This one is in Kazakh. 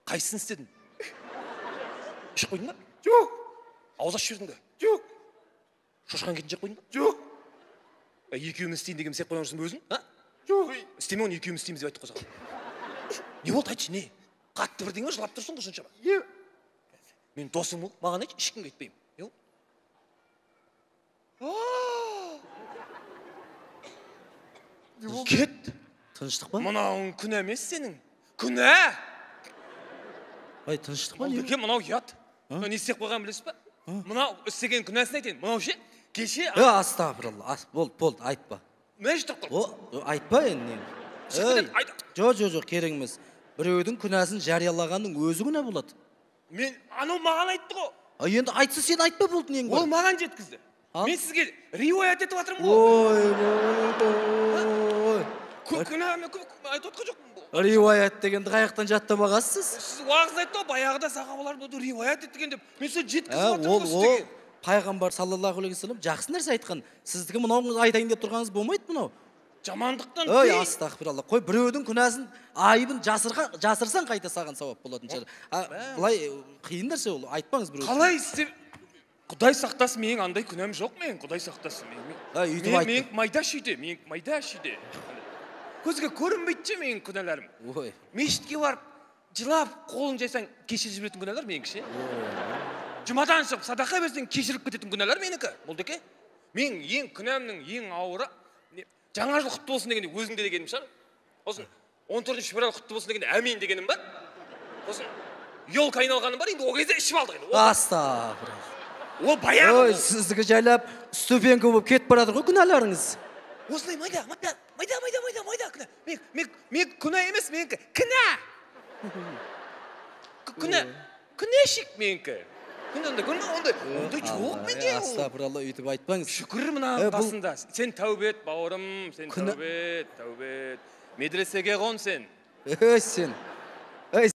Қайсысын істедің? Ішіп қойдың ба? Жоқ. Ауыз ашып жібердің бе? Жоқ. Шошқан кетін жеп қойдың ба? Жоқ. Екеуміз істейін деген істеп қойған жоқсың ба өзің? Жоқ. Істеме оны, екеуміз істейміз деп айтып қойсаған. Не болды, айтшы, не? Қатты бірдеңе жылап тұрсың ғой соншама. Мен досым бол, маған айтшы, ешкімге айтпаймын. Кет. Тыныштық па? Мынауың күнә емес сенің. Күнә! Тыныштық па? Не? Мынау ұят. Не істеп қойған білесіз ба? Мынау істеген күнәсін айтайын. Мынау ше, кеше... Астағфиралла. Болды, айтпа. Мәжі тұрып қыл. Айтпа енді. Жоқ, керек емес. Біреудің күнәсін жариялағанның өзі күнә болады. Мен, анау маған айтты ғой. Енді айтса сен айтпа болды нең бар. Ол маған жеткізді. Мен сізге риуаят етіп жатырмын ғой. Ой. Күнә, мен айтып отқан жоқпын. Риуаят дегенді қаяқтан жаттамағансыз? Сіз уағыз айтты ғой, баяғыда сахабалар болды риуаят еткен деп. Мен сені жеткізіп жатырмын ғой сіздеген. Пайғамбар саллаллаху алейхи вассалам жақсы нәрсе айтқан. Сіздікі мынауыңыз айтайын деп тұрғаныңыз болмайды мұнау. Жамандықтан ой, астағфиралла. Қой, біреудің күнәсін, айыбын жасырсаң қайта саған сауап болатын шығар. Былай қиын нәрсе ол, айтпаңыз біреу. Қалай істеп? Құдай сақтасын, менің андай күнәм жоқ мен, Құдай сақтасын. Мен майда шүйде. Көзге көрінбейді же менің күнәларым. Мешітке барып, жылап, қолын жайсаң, кешіріп жіберетін күнәлар меніңкі ше. Жұмадан шығып, садақа берсең, кешіріп кететін күнәлар менікі. Молдеке, мен ең күнәмнің ең ауыры, жаңа жыл құтты болсын дегенде өзіңде дегенім шығар. Осын 14 февраль құтты болсын дегенде әмин дегенім бар. Осын елка айналғаным бар, енді ол кезде ішіп алдық. Астағфиралла. Ол баяғы. Ой, сіздікі жайлап ступенька болып кетіп барады ғой күнәларыңыз. Осылай майда күнә. Мен күнә емес, менікі кінә. Күнәшік менікі. Ондай жоқ менде. Астағфиралла, өйтіп айтпаңыз. Шүкір мынаның қасында. Сен тәубет, бауырым, сен тәубет. Медресеге қон сен. Сен.